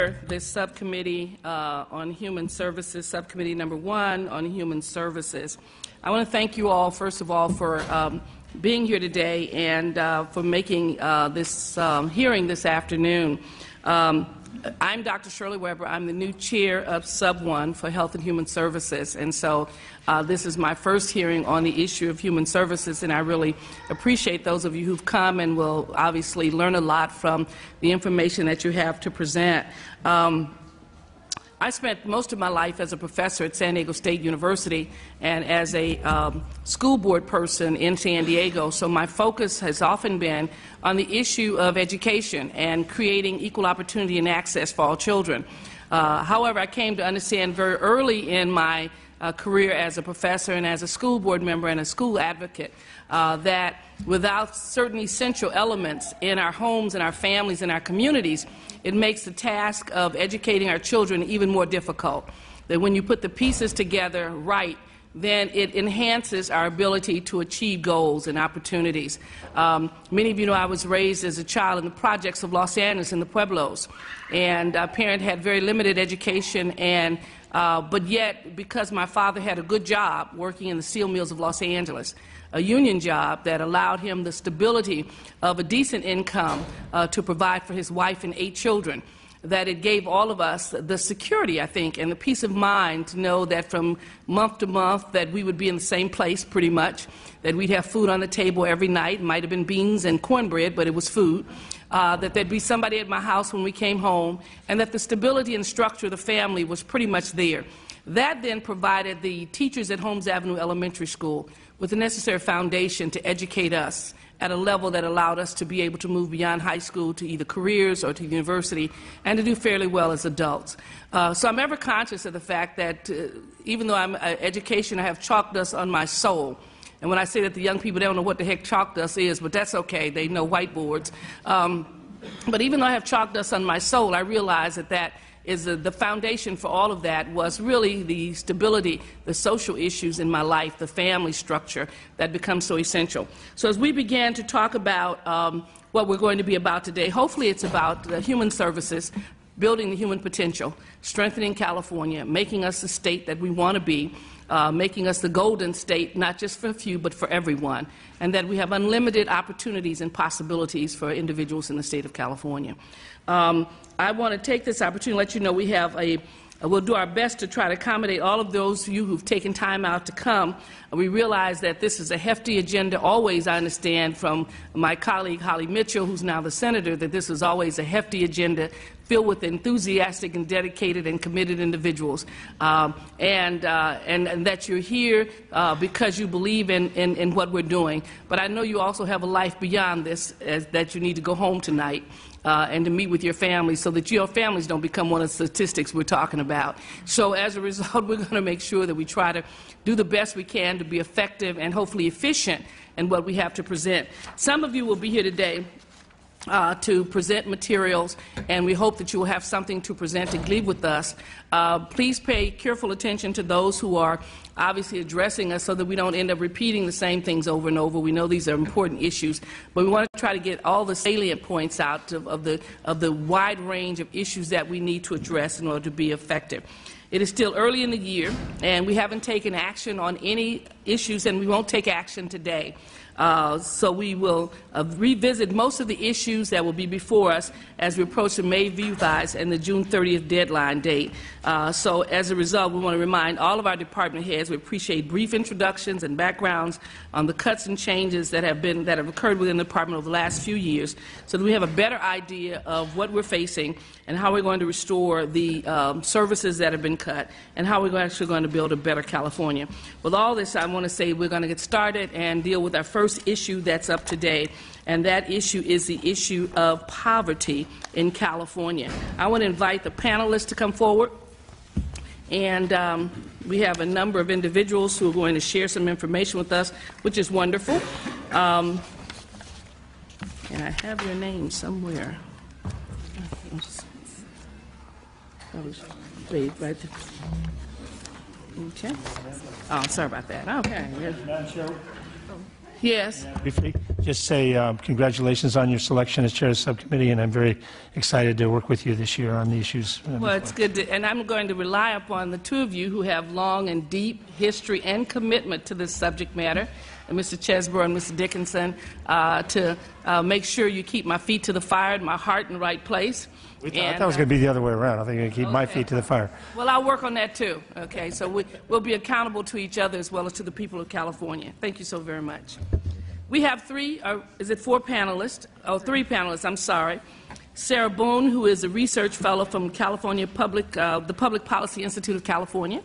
This subcommittee on human services, subcommittee number 1 on human services. I want to thank you all, first of all, for being here today and for making this hearing this afternoon. I'm Dr. Shirley Weber. I'm the new chair of Sub 1 for Health and Human Services, and so this is my first hearing on the issue of human services, and I really appreciate those of you who've come and will obviously learn a lot from the information that you have to present. I spent most of my life as a professor at San Diego State University and as a school board person in San Diego, so my focus has often been on the issue of education and creating equal opportunity and access for all children. However, I came to understand very early in my career as a professor and as a school board member and a school advocate that without certain essential elements in our homes and our families and our communities, it makes the task of educating our children even more difficult. That when you put the pieces together right, then it enhances our ability to achieve goals and opportunities. Many of you know I was raised as a child in the projects of Los Angeles in the Pueblos, and a parent had very limited education, and but yet, because my father had a good job working in the steel mills of Los Angeles, a union job that allowed him the stability of a decent income to provide for his wife and 8 children, that it gave all of us the security, I think, and the peace of mind to know that from month to month that we would be in the same place pretty much, that we'd have food on the table every night. It might have been beans and cornbread, but it was food. That there'd be somebody at my house when we came home, and that the stability and structure of the family was pretty much there. That then provided the teachers at Holmes Avenue Elementary School with the necessary foundation to educate us at a level that allowed us to be able to move beyond high school to either careers or to university and to do fairly well as adults. So I'm ever conscious of the fact that even though I'm education, I have chalk dust on my soul. And when I say that the young people, they don't know what the heck chalk dust is, but that's okay. They know whiteboards. But even though I have chalk dust on my soul, I realize that that is the foundation for all of that was really the stability, the social issues in my life, the family structure that becomes so essential. So as we began to talk about what we're going to be about today, hopefully it's about human services, building the human potential, strengthening California, making us the state that we want to be, making us the golden state, not just for a few, but for everyone, and that we have unlimited opportunities and possibilities for individuals in the state of California. I want to take this opportunity to let you know we have we'll do our best to try to accommodate all of those of you who've taken time out to come. We realize that this is a hefty agenda always, I understand, from my colleague Holly Mitchell, who's now the senator, that this is always a hefty agenda filled with enthusiastic and dedicated and committed individuals, and that you're here because you believe in what we're doing. But I know you also have a life beyond this, that you need to go home tonight and to meet with your families so that your families don't become one of the statistics we're talking about. So as a result, we're going to make sure that we try to do the best we can to be effective and hopefully efficient in what we have to present. Some of you will be here today to present materials, and we hope that you will have something to present and leave with us. Please pay careful attention to those who are obviously addressing us so that we don't end up repeating the same things over and over. We know these are important issues, but we want to try to get all the salient points out of the wide range of issues that we need to address in order to be effective. It is still early in the year, and we haven't taken action on any issues, and we won't take action today. So we will revisit most of the issues that will be before us as we approach the May revise and the June 30th deadline date. So as a result, we want to remind all of our department heads we appreciate brief introductions and backgrounds on the cuts and changes that have occurred within the department over the last few years, so that we have a better idea of what we're facing and how we're going to restore the services that have been cut and how we're actually going to build a better California. With all this, I want to say we're going to get started and deal with our first issue that's up today, and that issue is the issue of poverty in California. I want to invite the panelists to come forward, and we have a number of individuals who are going to share some information with us, which is wonderful. And I have your name somewhere. Wait, right there. Okay. Oh, sorry about that. Okay. Madam Chair. Yes. Briefly, just say congratulations on your selection as chair of the subcommittee, and I'm very excited to work with you this year on the issues. Well, it's good, and I'm going to rely upon the two of you who have long and deep history and commitment to this subject matter, Mr. Chesbrough and Mr. Dickinson, to make sure you keep my feet to the fire and my heart in the right place. I thought it was going to be the other way around. I think I'm going to keep my feet to the fire. Well, I'll work on that too. Okay, so we'll be accountable to each other as well as to the people of California. Thank you so very much. We have three panelists? Oh, three panelists, I'm sorry. Sarah Boone, who is a research fellow from California the Public Policy Institute of California.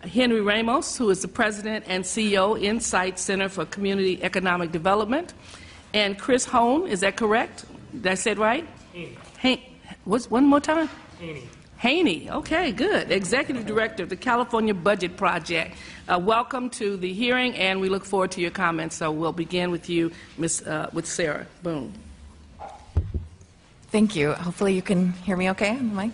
Henry Ramos, who is the president and CEO, Insight Center for Community Economic Development. And Chris Hone, is that correct? Did I say it right? What's one more time? Haney. Okay, good. Executive Director of the California Budget Project. Welcome to the hearing, and we look forward to your comments. So we'll begin with you, with Sarah Boone. Thank you. Hopefully you can hear me okay on the mic.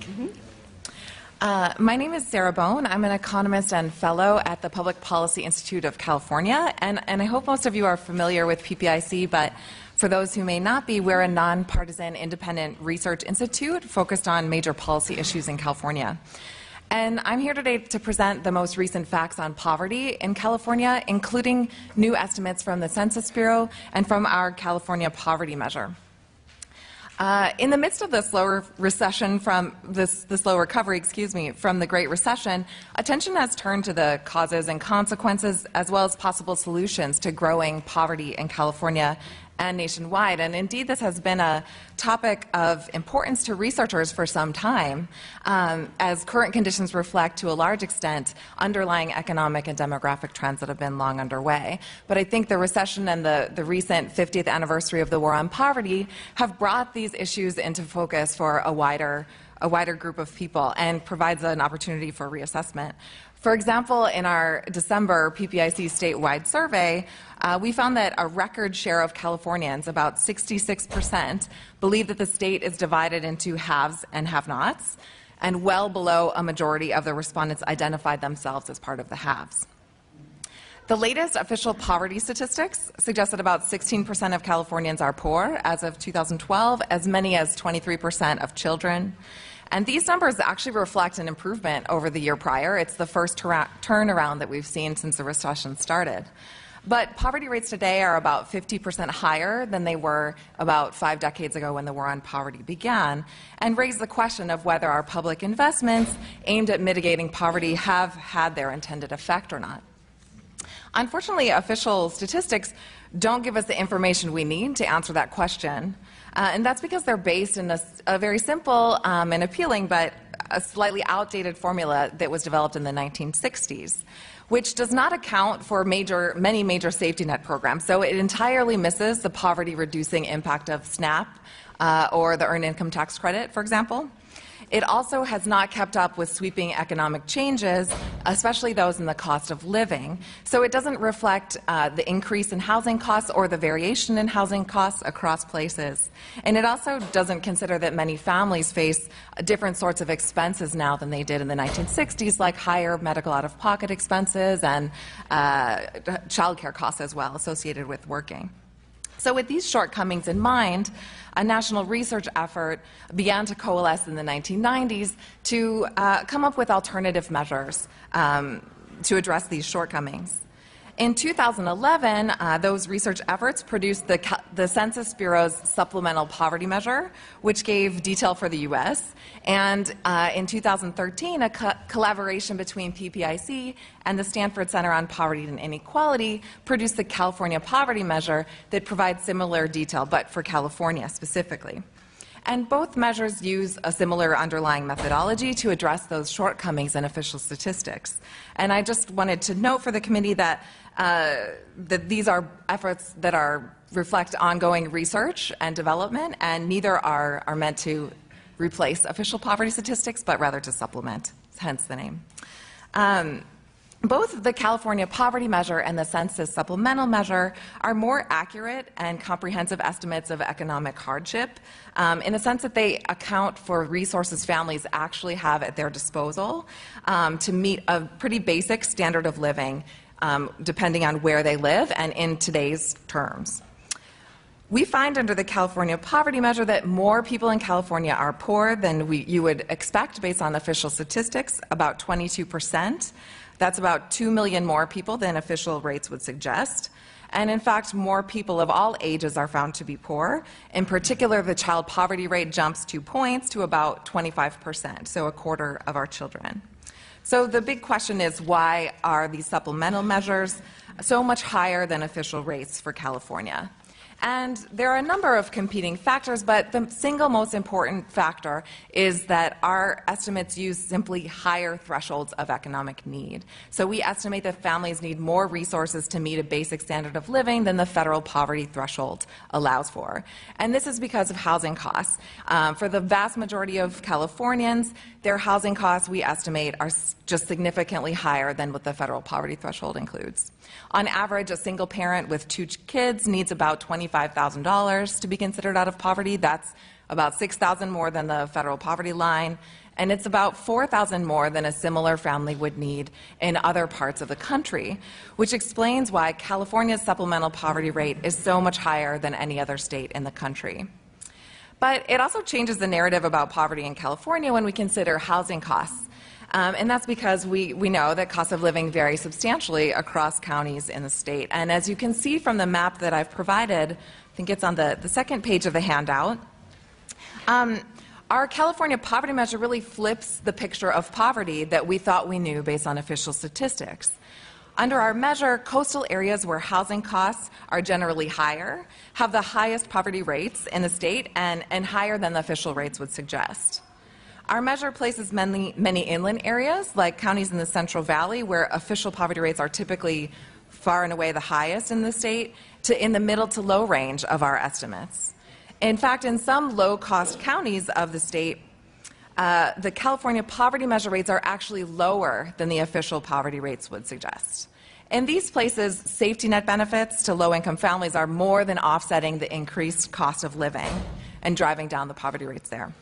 My name is Sarah Boone. I'm an economist and fellow at the Public Policy Institute of California, and I hope most of you are familiar with PPIC, but for those who may not be, we're a nonpartisan independent research institute focused on major policy issues in California. And I'm here today to present the most recent facts on poverty in California, including new estimates from the Census Bureau and from our California Poverty Measure. In the midst of the slower recession the slow recovery, from the Great Recession, attention has turned to the causes and consequences as well as possible solutions to growing poverty in California and nationwide. And indeed, this has been a topic of importance to researchers for some time, as current conditions reflect to a large extent underlying economic and demographic trends that have been long underway. But I think the recession and the recent 50th anniversary of the War on Poverty have brought these issues into focus for a wider group of people and provides an opportunity for reassessment. For example, in our December PPIC statewide survey, we found that a record share of Californians, about 66%, believe that the state is divided into haves and have-nots, and well below a majority of the respondents identified themselves as part of the haves. The latest official poverty statistics suggest that about 16% of Californians are poor as of 2012, as many as 23% of children. And these numbers actually reflect an improvement over the year prior. It's the first turnaround that we've seen since the recession started. But poverty rates today are about 50% higher than they were about 5 decades ago when the War on Poverty began, and raise the question of whether our public investments aimed at mitigating poverty have had their intended effect or not. Unfortunately, official statistics don't give us the information we need to answer that question. And that's because they're based in a very simple and appealing but a slightly outdated formula that was developed in the 1960s, which does not account for many major safety net programs. So it entirely misses the poverty-reducing impact of SNAP or the Earned Income Tax Credit, for example. It also has not kept up with sweeping economic changes, especially those in the cost of living. So it doesn't reflect the increase in housing costs or the variation in housing costs across places. And it also doesn't consider that many families face different sorts of expenses now than they did in the 1960s, like higher medical out-of-pocket expenses and childcare costs as well associated with working. So with these shortcomings in mind, a national research effort began to coalesce in the 1990s to come up with alternative measures to address these shortcomings. In 2011, those research efforts produced the Census Bureau's Supplemental Poverty Measure, which gave detail for the U.S., and in 2013, a collaboration between PPIC and the Stanford Center on Poverty and Inequality produced the California Poverty Measure that provides similar detail, but for California specifically. And both measures use a similar underlying methodology to address those shortcomings in official statistics. And I just wanted to note for the committee that these are efforts that reflect ongoing research and development, and neither are meant to replace official poverty statistics, but rather to supplement, hence the name. Both the California Poverty Measure and the Census Supplemental Measure are more accurate and comprehensive estimates of economic hardship in the sense that they account for resources families actually have at their disposal to meet a pretty basic standard of living depending on where they live and in today's terms. We find under the California poverty measure that more people in California are poor than you would expect based on official statistics, about 22%. That's about 2 million more people than official rates would suggest. And in fact, more people of all ages are found to be poor. In particular, the child poverty rate jumps 2 points to about 25%, so a quarter of our children. So the big question is, why are these supplemental measures so much higher than official rates for California? And there are a number of competing factors, but the single most important factor is that our estimates use simply higher thresholds of economic need. So we estimate that families need more resources to meet a basic standard of living than the federal poverty threshold allows for. And this is because of housing costs. For the vast majority of Californians, their housing costs, we estimate, are just significantly higher than what the federal poverty threshold includes. On average, a single parent with 2 kids needs about $25,000 to be considered out of poverty. That's about $6,000 more than the federal poverty line, and it's about $4,000 more than a similar family would need in other parts of the country, which explains why California's supplemental poverty rate is so much higher than any other state in the country. But it also changes the narrative about poverty in California when we consider housing costs. And that's because we know that costs of living vary substantially across counties in the state. And as you can see from the map that I've provided, I think it's on the second page of the handout, our California poverty measure really flips the picture of poverty that we thought we knew based on official statistics. Under our measure, coastal areas where housing costs are generally higher have the highest poverty rates in the state and higher than the official rates would suggest. Our measure places many inland areas, like counties in the Central Valley, where official poverty rates are typically far and away the highest in the state, in the middle to low range of our estimates. In fact, in some low-cost counties of the state, the California poverty measure rates are actually lower than the official poverty rates would suggest. In these places, safety net benefits to low-income families are more than offsetting the increased cost of living and driving down the poverty rates there.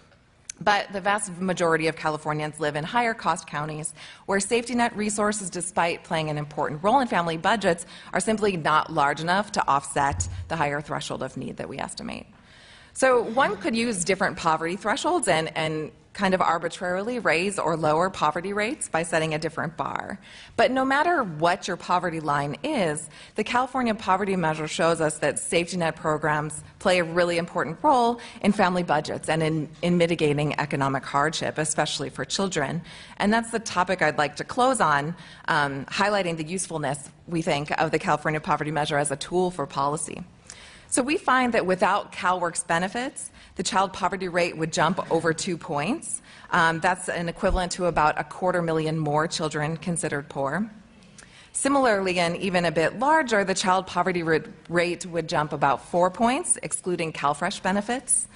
But the vast majority of Californians live in higher-cost counties where safety net resources, despite playing an important role in family budgets, are simply not large enough to offset the higher threshold of need that we estimate. So one could use different poverty thresholds and kind of arbitrarily raise or lower poverty rates by setting a different bar. But no matter what your poverty line is, the California poverty measure shows us that safety net programs play a really important role in family budgets and in mitigating economic hardship, especially for children. And that's the topic I'd like to close on, highlighting the usefulness, we think, of the California poverty measure as a tool for policy. So we find that without CalWORK's benefits, the child poverty rate would jump over 2 points. That's an equivalent to about 250,000 more children considered poor. Similarly, and even a bit larger, the child poverty rate would jump about 4 points, excluding CalFresh benefits.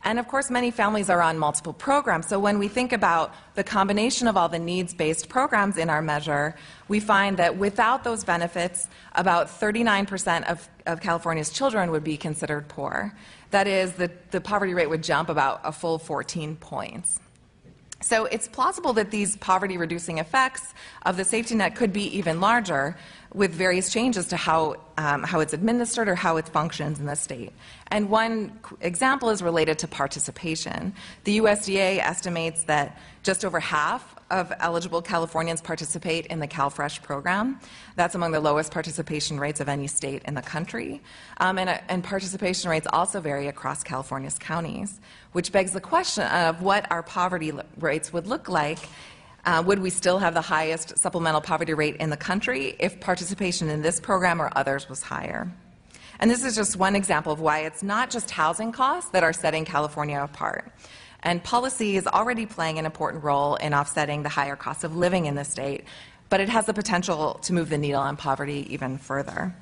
And of course, many families are on multiple programs. So when we think about the combination of all the needs-based programs in our measure, we find that without those benefits, about 39% of California's children would be considered poor. That is, the poverty rate would jump about a full 14 points. So it's plausible that these poverty-reducing effects of the safety net could be even larger, with various changes to how it's administered or how it functions in the state. And one example is related to participation. The USDA estimates that just over half of eligible Californians participate in the CalFresh program. That's among the lowest participation rates of any state in the country. And participation rates also vary across California's counties, which begs the question of what our poverty rates would look like. Would we still have the highest supplemental poverty rate in the country if participation in this program or others was higher? And this is just one example of why it's not just housing costs that are setting California apart. And policy is already playing an important role in offsetting the higher cost of living in the state, but it has the potential to move the needle on poverty even further.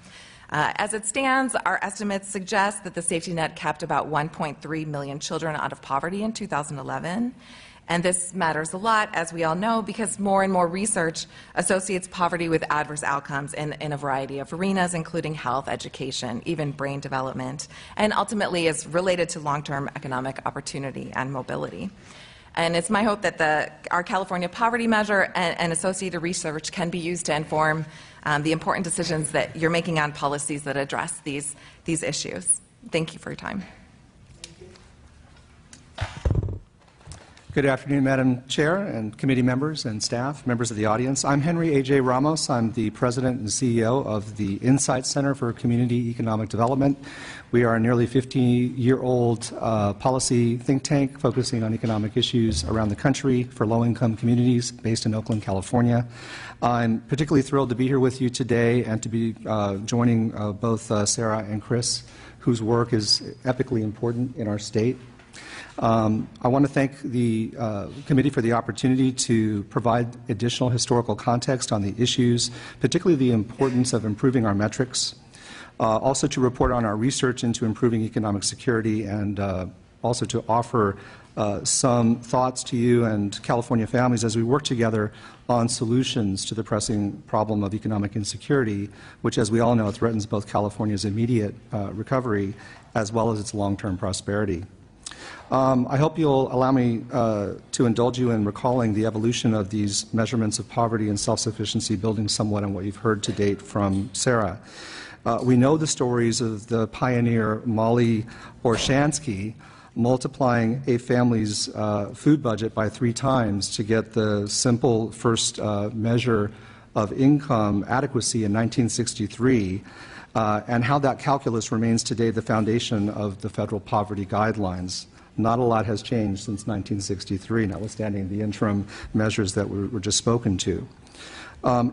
As it stands, our estimates suggest that the safety net kept about 1.3 million children out of poverty in 2011. And this matters a lot, as we all know, because more and more research associates poverty with adverse outcomes in a variety of arenas, including health, education, even brain development, and ultimately is related to long-term economic opportunity and mobility. And it's my hope that our California poverty measure and associated research can be used to inform the important decisions that you're making on policies that address these issues. Thank you for your time. Good afternoon, Madam Chair and committee members and staff, members of the audience. I'm Henry A.J. Ramos. I'm the President and CEO of the Insight Center for Community Economic Development. We are a nearly 50-year-old policy think tank focusing on economic issues around the country for low-income communities based in Oakland, California. I'm particularly thrilled to be here with you today and to be joining both Sarah and Chris, whose work is epically important in our state. I want to thank the committee for the opportunity to provide additional historical context on the issues, particularly the importance of improving our metrics, also to report on our research into improving economic security, and also to offer some thoughts to you and California families as we work together on solutions to the pressing problem of economic insecurity, which, as we all know, threatens both California's immediate recovery as well as its long-term prosperity. I hope you'll allow me to indulge you in recalling the evolution of these measurements of poverty and self-sufficiency, building somewhat on what you've heard to date from Sarah. We know the stories of the pioneer Molly Orshansky multiplying a family's food budget by 3 times to get the simple first measure of income adequacy in 1963. And how that calculus remains today the foundation of the federal poverty guidelines. Not a lot has changed since 1963, notwithstanding the interim measures that were just spoken to.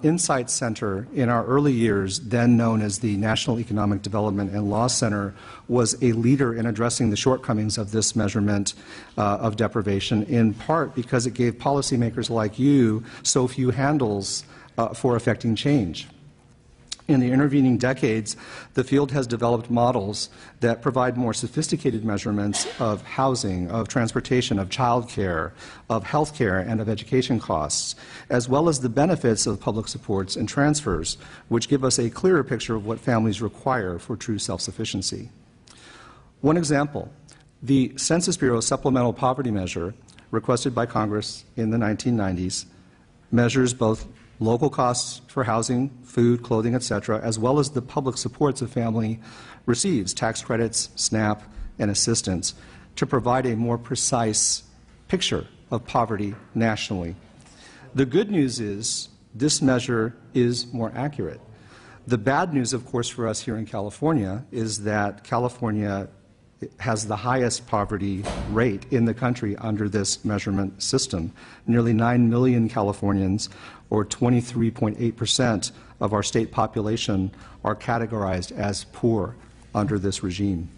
Insight Center, in our early years, then known as the National Economic Development and Law Center, was a leader in addressing the shortcomings of this measurement of deprivation, in part because it gave policymakers like you so few handles for affecting change. In the intervening decades, the field has developed models that provide more sophisticated measurements of housing, of transportation, of childcare, of health care, and of education costs, as well as the benefits of public supports and transfers, which give us a clearer picture of what families require for true self-sufficiency. One example, the Census Bureau Supplemental Poverty Measure, requested by Congress in the 1990s, measures both local costs for housing, food, clothing, etc., as well as the public supports a family receives, tax credits, SNAP, and assistance, to provide a more precise picture of poverty nationally. The good news is this measure is more accurate. The bad news, of course, for us here in California is that California has the highest poverty rate in the country under this measurement system. Nearly 9 million Californians, or 23.8% of our state population, are categorized as poor under this regime.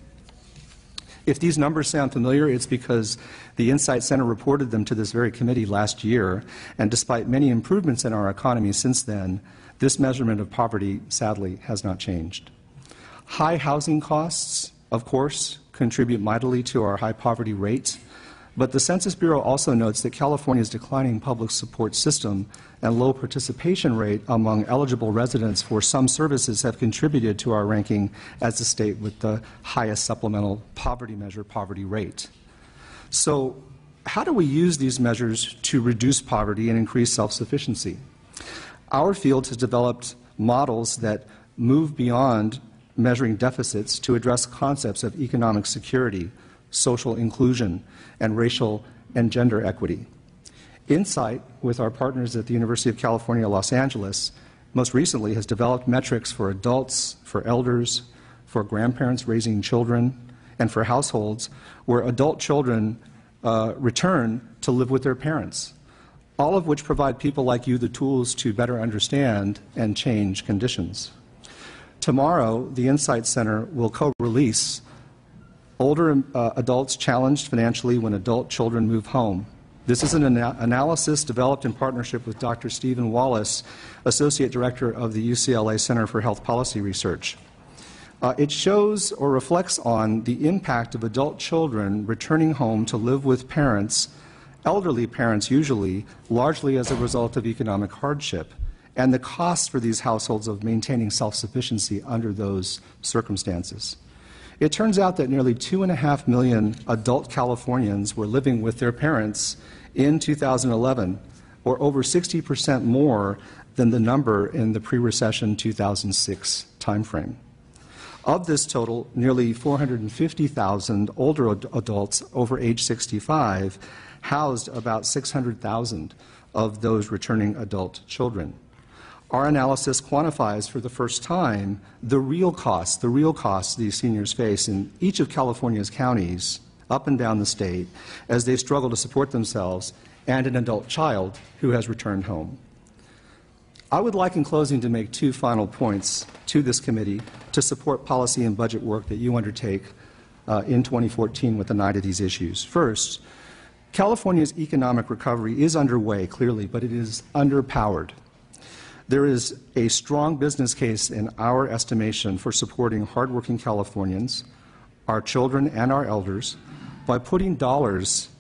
If these numbers sound familiar, it's because the Insight Center reported them to this very committee last year, and despite many improvements in our economy since then, this measurement of poverty, sadly, has not changed. High housing costs, of course, contribute mightily to our high poverty rate, but the Census Bureau also notes that California's declining public support system and low participation rate among eligible residents for some services have contributed to our ranking as the state with the highest supplemental poverty measure poverty rate. So, how do we use these measures to reduce poverty and increase self-sufficiency? Our field has developed models that move beyond measuring deficits to address concepts of economic security, social inclusion, and racial and gender equity. Insight, with our partners at the University of California, Los Angeles, most recently has developed metrics for adults, for elders, for grandparents raising children, and for households where adult children return to live with their parents, all of which provide people like you the tools to better understand and change conditions. Tomorrow, the Insight Center will co-release Older Adults Challenged Financially When Adult Children Move Home. This is an analysis developed in partnership with Dr. Stephen Wallace, Associate Director of the UCLA Center for Health Policy Research. It shows or reflects on the impact of adult children returning home to live with parents, elderly parents usually, largely as a result of economic hardship, and the costs for these households of maintaining self-sufficiency under those circumstances. It turns out that nearly 2.5 million adult Californians were living with their parents in 2011, or over 60% more than the number in the pre-recession 2006 timeframe. Of this total, nearly 450,000 older adults over age 65 housed about 600,000 of those returning adult children. Our analysis quantifies for the first time the real costs these seniors face in each of California's counties up and down the state as they struggle to support themselves and an adult child who has returned home. I would like in closing to make two final points to this committee to support policy and budget work that you undertake in 2014 with an eye to these issues. First, California's economic recovery is underway, clearly, but it is underpowered. There is a strong business case in our estimation for supporting hardworking Californians, our children and our elders, by putting dollars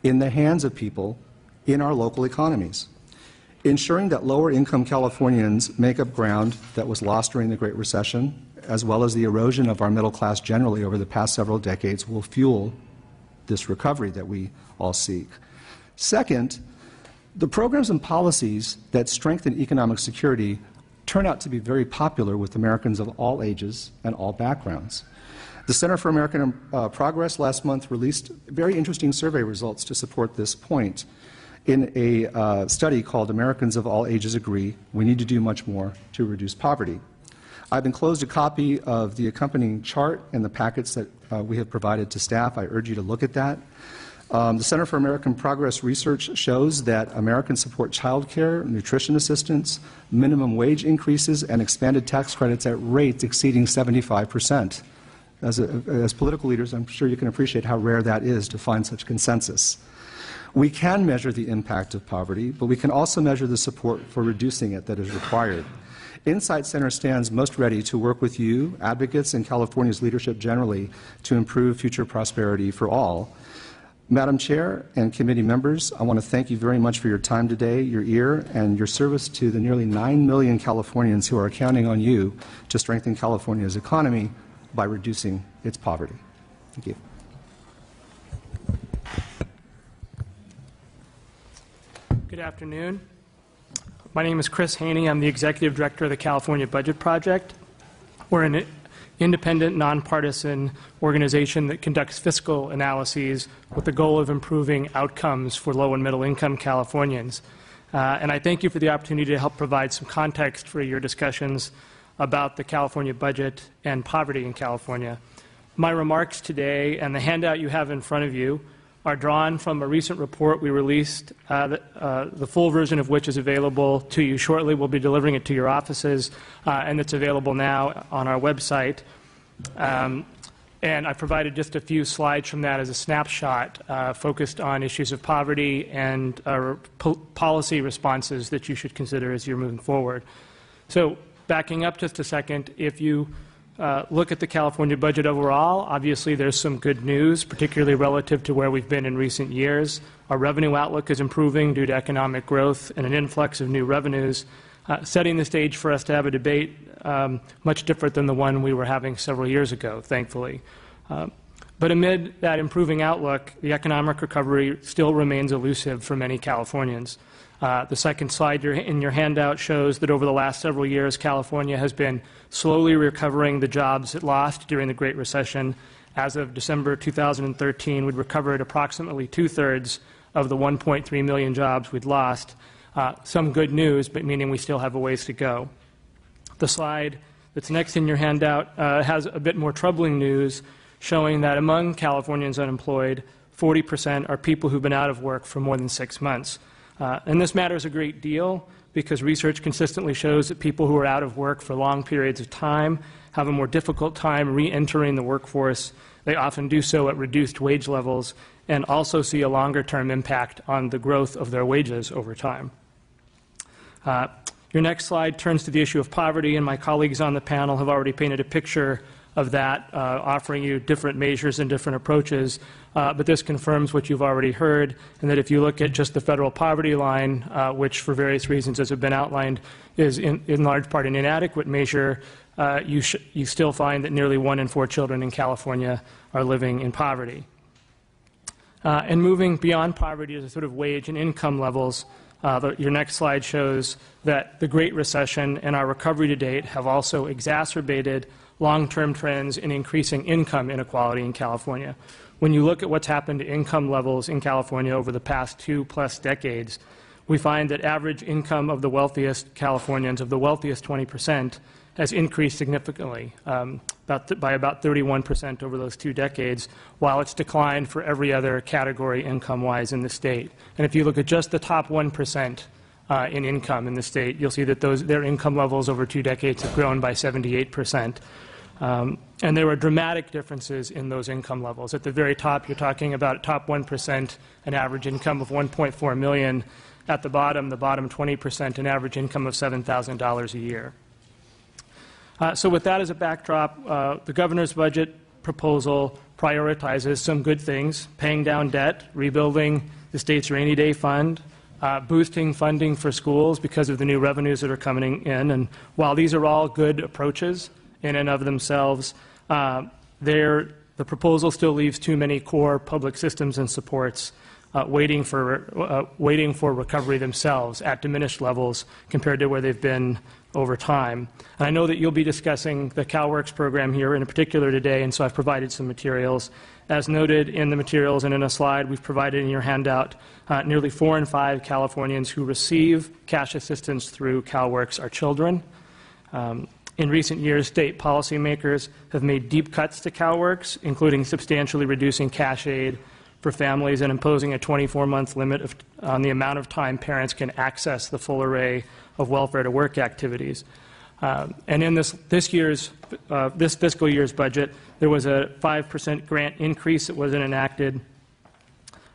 in the hands of people in our local economies. Ensuring that lower-income Californians make up ground that was lost during the Great Recession, as well as the erosion of our middle class generally over the past several decades, will fuel this recovery that we all seek. Second, the programs and policies that strengthen economic security turn out to be very popular with Americans of all ages and all backgrounds. The Center for American Progress last month released very interesting survey results to support this point. In a study called Americans of All Ages Agree, we need to do much more to reduce poverty. I've enclosed a copy of the accompanying chart and the packets that we have provided to staff. I urge you to look at that. The Center for American Progress research shows that Americans support child care, nutrition assistance, minimum wage increases, and expanded tax credits at rates exceeding 75%. As political leaders, I'm sure you can appreciate how rare that is to find such consensus. We can measure the impact of poverty, but we can also measure the support for reducing it that is required. Insight Center stands most ready to work with you, advocates, and California's leadership generally to improve future prosperity for all. Madam Chair and committee members, I want to thank you very much for your time today, your ear, and your service to the nearly 9 million Californians who are counting on you to strengthen California's economy by reducing its poverty. Thank you. Good afternoon. My name is Chris Haney. I'm the Executive Director of the California Budget Project. We're an independent, nonpartisan organization that conducts fiscal analyses with the goal of improving outcomes for low and middle income Californians. And I thank you for the opportunity to help provide some context for your discussions about the California budget and poverty in California. My remarks today and the handout you have in front of you are drawn from a recent report we released, the full version of which is available to you shortly. We'll be delivering it to your offices, and it's available now on our website. And I provided just a few slides from that as a snapshot focused on issues of poverty and policy responses that you should consider as you're moving forward. So backing up just a second, if you look at the California budget overall, obviously there's some good news, particularly relative to where we've been in recent years. Our revenue outlook is improving due to economic growth and an influx of new revenues, setting the stage for us to have a debate much different than the one we were having several years ago, thankfully. But amid that improving outlook, the economic recovery still remains elusive for many Californians. The second slide in your handout shows that over the last several years, California has been slowly recovering the jobs it lost during the Great Recession. As of December 2013, we'd recovered approximately two-thirds of the 1.3 million jobs we'd lost. Some good news, but meaning we still have a ways to go. The slide that's next in your handout has a bit more troubling news, showing that among Californians unemployed, 40% are people who've been out of work for more than 6 months. And this matters a great deal because research consistently shows that people who are out of work for long periods of time have a more difficult time re-entering the workforce. They often do so at reduced wage levels and also see a longer-term impact on the growth of their wages over time. Your next slide turns to the issue of poverty, and my colleagues on the panel have already painted a picture of that, offering you different measures and different approaches. But this confirms what you've already heard, and that if you look at just the federal poverty line, which for various reasons, as have been outlined, is in large part an inadequate measure, you still find that nearly 1 in 4 children in California are living in poverty. And moving beyond poverty to the sort of wage and income levels, your next slide shows that the Great Recession and our recovery to date have also exacerbated long-term trends in increasing income inequality in California. When you look at what's happened to income levels in California over the past 2+ decades, we find that average income of the wealthiest Californians, of the wealthiest 20%, has increased significantly, by about 31% over those 2 decades, while it's declined for every other category income-wise in the state. And if you look at just the top 1% in income in the state, you'll see that their income levels over 2 decades have grown by 78%. And there were dramatic differences in those income levels. At the very top, you're talking about top 1%, an average income of $1.4 million. At the bottom 20%, an average income of $7,000 a year. So with that as a backdrop, the governor's budget proposal prioritizes some good things: paying down debt, rebuilding the state's rainy day fund, boosting funding for schools because of the new revenues that are coming in. And while these are all good approaches in and of themselves, the proposal still leaves too many core public systems and supports waiting for recovery themselves at diminished levels compared to where they've been over time. And I know that you'll be discussing the CalWORKs program here in particular today, and so I've provided some materials. As noted in the materials and in a slide we've provided in your handout, nearly 4 in 5 Californians who receive cash assistance through CalWORKs are children. In recent years, state policymakers have made deep cuts to CalWORKs, including substantially reducing cash aid for families and imposing a 24-month limit on the amount of time parents can access the full array of welfare-to-work activities. And in this fiscal year's budget, there was a 5% grant increase that wasn't enacted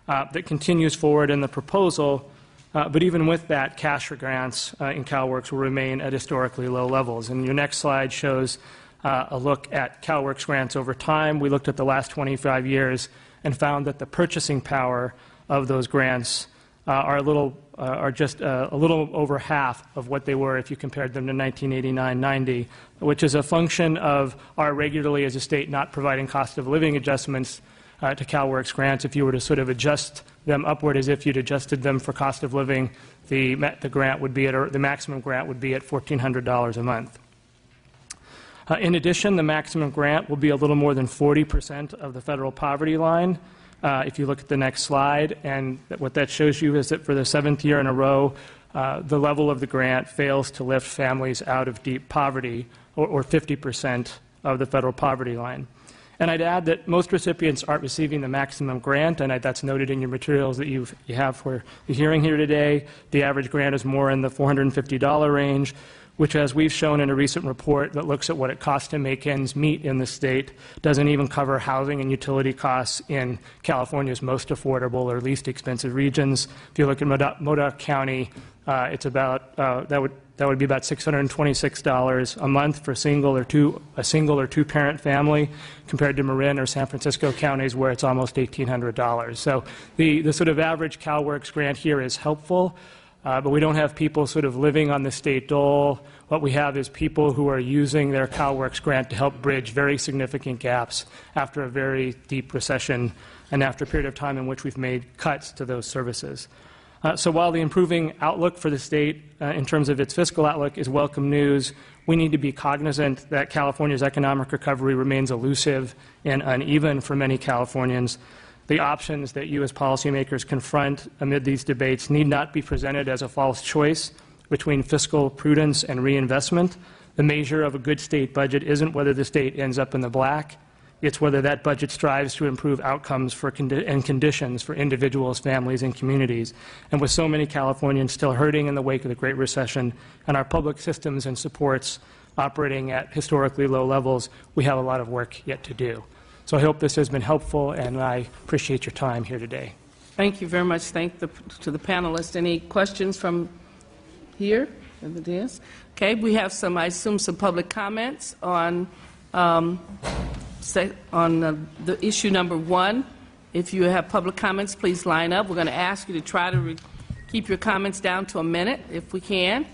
that continues forward in the proposal. But even with that, cash for grants in CalWORKs will remain at historically low levels. And your next slide shows a look at CalWORKs grants over time. We looked at the last 25 years and found that the purchasing power of those grants are just a little over half of what they were if you compared them to 1989-90, which is a function of our regularly as a state not providing cost of living adjustments to CalWORKs grants. If you were to sort of adjust them upward as if you'd adjusted them for cost of living, the grant would be the maximum grant would be at $1,400 a month. In addition, the maximum grant will be a little more than 40% of the federal poverty line. If you look at the next slide, and what that shows you is that for the 7th year in a row, the level of the grant fails to lift families out of deep poverty, or 50% of the federal poverty line. And I'd add that most recipients aren't receiving the maximum grant, and that's noted in your materials that you have for the hearing here today. The average grant is more in the $450 range, which, as we've shown in a recent report that looks at what it costs to make ends meet in the state, doesn't even cover housing and utility costs in California's most affordable or least expensive regions. If you look at Modoc County, it's about that would be about $626 a month for a single or two-parent family, compared to Marin or San Francisco counties where it's almost $1,800. So the sort of average CalWORKs grant here is helpful. But we don't have people sort of living on the state dole. What we have is people who are using their CalWORKs grant to help bridge very significant gaps after a very deep recession and after a period of time in which we've made cuts to those services. So while the improving outlook for the state in terms of its fiscal outlook is welcome news, we need to be cognizant that California's economic recovery remains elusive and uneven for many Californians. The options that you as policymakers confront amid these debates need not be presented as a false choice between fiscal prudence and reinvestment. The measure of a good state budget isn't whether the state ends up in the black. It's whether that budget strives to improve outcomes and conditions for individuals, families, and communities. And with so many Californians still hurting in the wake of the Great Recession and our public systems and supports operating at historically low levels, we have a lot of work yet to do. So I hope this has been helpful, and I appreciate your time here today. Thank you very much. Thank to the panelists. Any questions from here in the dais? Okay, we have some, I assume, some public comments on the issue number 1. If you have public comments, please line up. We're going to ask you to try to keep your comments down to a minute, if we can.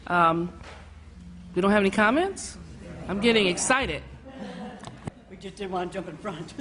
We don't have any comments? I'm getting excited. We just didn't want to jump in front.